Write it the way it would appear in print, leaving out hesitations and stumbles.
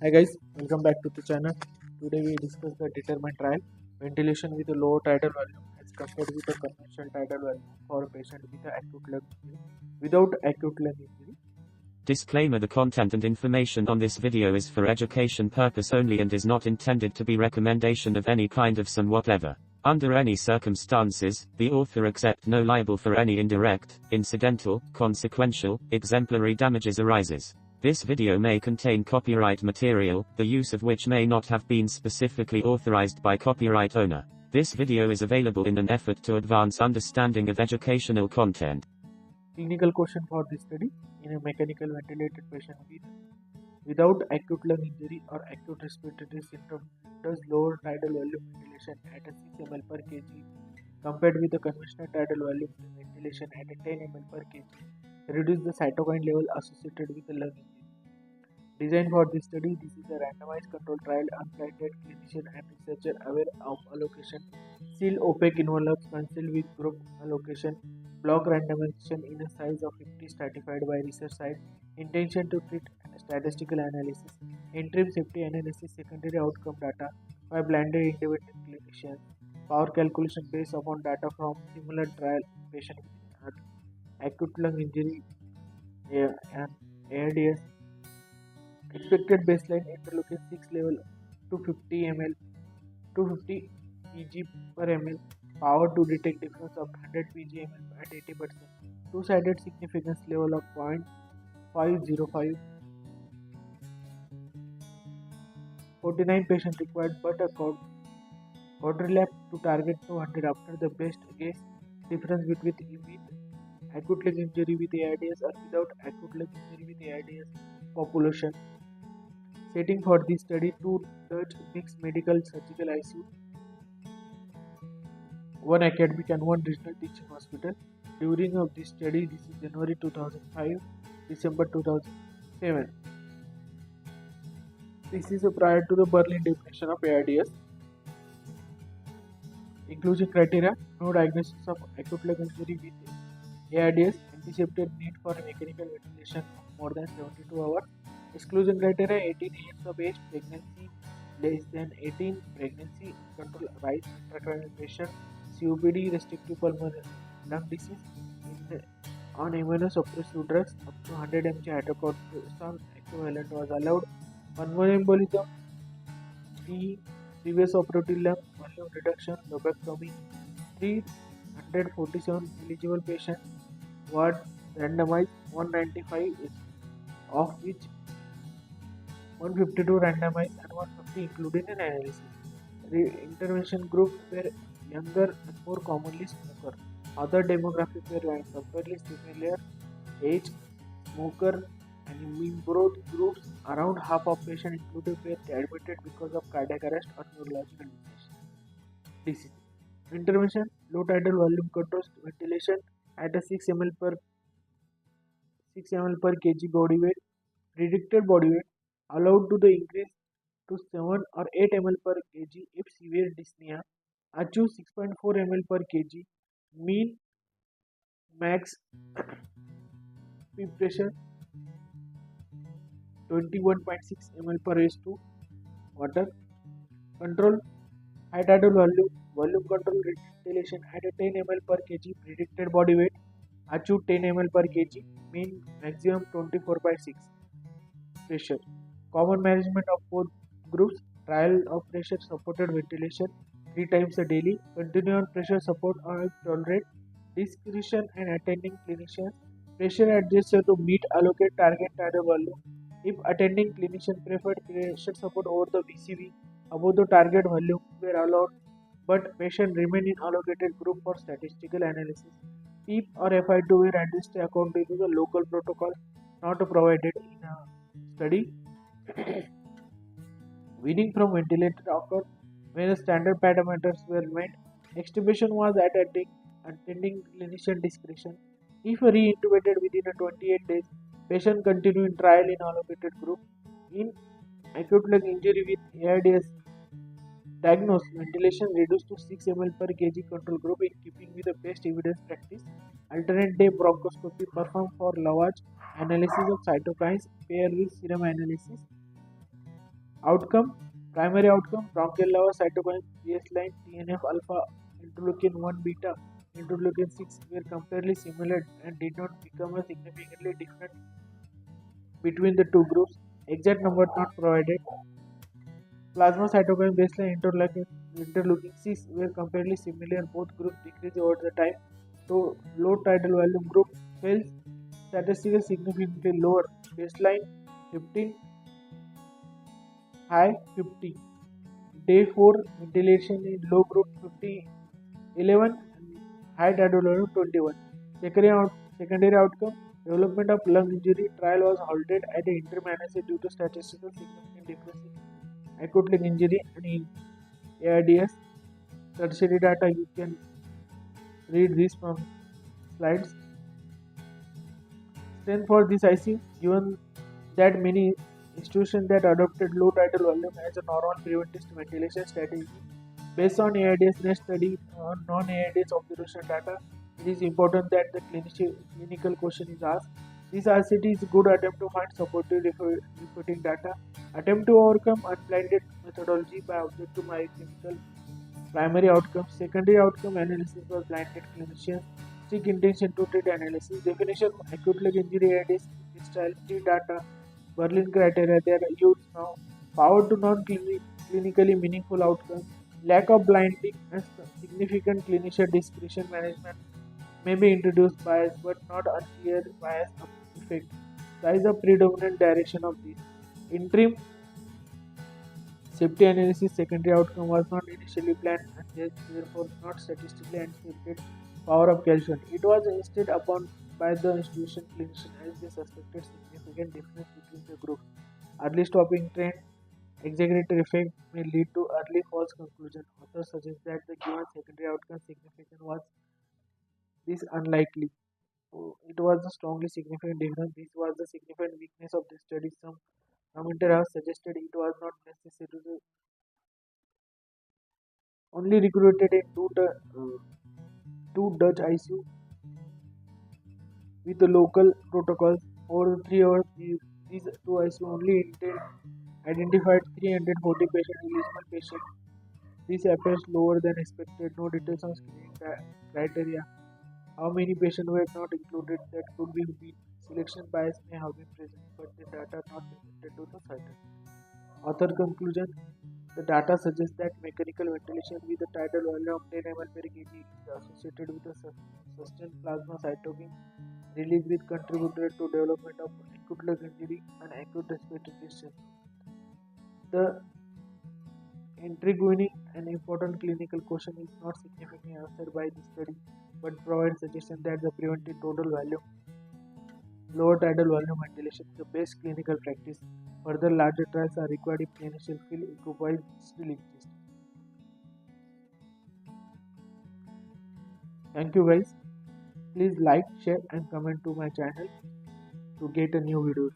Hi guys, welcome back to the channel. Today we discuss the determined trial, ventilation with a low tidal volume as compared with a conventional tidal volume for a patient with a acute lung injury without acute lung injury. Disclaimer: the content and information on this video is for education purpose only and is not intended to be recommendation of any kind of some whatever. Under any circumstances, the author accept no liable for any indirect, incidental, consequential, exemplary damages arises. This video may contain copyright material, the use of which may not have been specifically authorized by copyright owner. This video is available in an effort to advance understanding of educational content. Clinical question for this study: in a mechanical ventilated patient without acute lung injury or acute respiratory symptom, does lower tidal volume ventilation at a 6 ml per kg compared with the conventional tidal volume ventilation at a 10 ml per kg reduce the cytokine level associated with the lung injury? Designed for this study, this is a randomized controlled trial, unblinded, clinician and researcher aware of allocation, seal opaque envelopes, pencil with group allocation, block randomization in a size of 50 stratified by research site, intention to treat statistical analysis, interim safety analysis, secondary outcome data by blinded independent clinicians, power calculation based upon data from similar trial patient with acute lung injury and ARDS. Expected baseline interleukin 6 level 250 ml 250 pg per ml. Power to detect difference of 100 pg ml at 80%. Two-sided significance level of 0.505. 49 patients required but a quadrilap to target 200 after the best guess difference between acute leg injury with ARDS or without acute leg injury with ARDS population. Setting for this study: two Dutch mixed medical surgical ICU, one academic and one regional teaching hospital. During of this study, this is January 2005, December 2007. This is prior to the Berlin definition of ARDS. Inclusion criteria: no diagnosis of acute leg injury with ARDS, anticipated need for mechanical ventilation of more than 72 hours. Exclusion criteria: 18 years of age, pregnancy less than 18, pregnancy control right intracranial pressure, COPD, restrictive pulmonary lung disease, on immunosuppressive drugs up to 100 mg hydrocortisone equivalent was allowed. Pulmonary embolism, previous operative lung volume reduction, lobectomy. 347 eligible patients were randomized, 195 of which 152 randomized and 150 included in analysis. Intervention group were younger and more commonly smoker. Other demographics were comparatively similar: age, smoker, and in both groups, around half of patients included were admitted because of cardiac arrest or neurological disease. Intervention: low tidal volume controlled ventilation at a 6 ml per kg body weight. Predicted body weight allowed to the increase to 7 or 8 ml per kg if severe dyspnea. Achieve 6.4 ml per kg. Mean max peak pressure 21.6 ml per S2 water. Control: high tidal volume control ventilation at a 10 ml per kg. Predicted body weight achieve 10 ml per kg. Mean maximum 24/6 pressure. Common management of both groups: trial of pressure supported ventilation 3 times a daily. Continue on pressure support or tolerate. Discretion and attending clinicians. Pressure adjuster to meet allocate target tidal volume. If attending clinician preferred pressure support over the VCV above the target volume were allowed, but patient remain in allocated group for statistical analysis. PEEP or FI2 were adjusted according to the local protocol not provided in a study. Weaning from ventilator occurred when the standard parameters were met. Extubation was at attending clinician discretion. If re-intubated within 28 days, patient continued in trial in allocated group. In acute lung injury with ARDS diagnosed, ventilation reduced to 6 ml per kg control group in keeping with the best evidence practice. Alternate day bronchoscopy performed for lavage analysis of cytokines, pair with serum analysis. Outcome, primary outcome, bronchial lava, cytokine, baseline, TNF alpha, interleukin 1 beta, interleukin 6 were comparatively similar and did not become a significantly different between the two groups. Exact number not provided. Plasma cytokine baseline interleukin 6 were comparatively similar. Both groups decreased over the time. So low tidal volume group fails statistically significantly lower. Baseline 15, high 50. Day 4 ventilation in low group 50, 11 and high tidal volume 21. Secondary outcome, development of lung injury trial was halted at the interim analysis due to statistical significant difference in acute lung injury and in AIDS. Tertiary data, you can read this from slides. Strength for this IC, given that many institutions that adopted low tidal volume as a normal preventive ventilation strategy based on AIDS NEST study on non-AIDS observational data, it is important that the clinical question is asked. This RCT is a good attempt to find supportive reporting data, attempt to overcome unblinded methodology by objective clinical primary outcomes, secondary outcome analysis for blinded clinicians, strict intention to treat analysis, definition acute leg injury AIDS histology data, Berlin criteria, they are used now, power to non-clinically meaningful outcomes, lack of blinding and significant clinician discretion management may be introduced bias but not unclear bias effect. That is the predominant direction of this. Interim safety analysis secondary outcome was not initially planned and therefore not statistically anticipated power of calcium. It was instead upon by the institution clinician as they suspected significant difference between the groups. Early stopping trend exaggerated effect may lead to early false conclusion. Authors suggest that the given secondary outcome significant was this unlikely. So it was a strongly significant difference. This was the significant weakness of the study. Some commenters have suggested it was not necessary to only recruited in two Dutch ICU with the local protocols. Over 3 hours, these two ICU only identified 340 eligible patients. This appears lower than expected. No details on screening criteria. How many patients were not included that could be been. Selection bias may have been present, but the data not presented to the certain. Author conclusion, the data suggests that mechanical ventilation with a tidal volume of 10 ml per kg is associated with a sustained plasma cytokine release which contributed to development of acute lung injury and acute respiratory distress. The intriguing and important clinical question is not significantly answered by this study, but provides suggestion that the preventive total volume, lower tidal volume ventilation is the best clinical practice. Further larger trials are required if clinicians feel equipoise still exists. Thank you guys. Please like, share and comment to my channel to get a new video.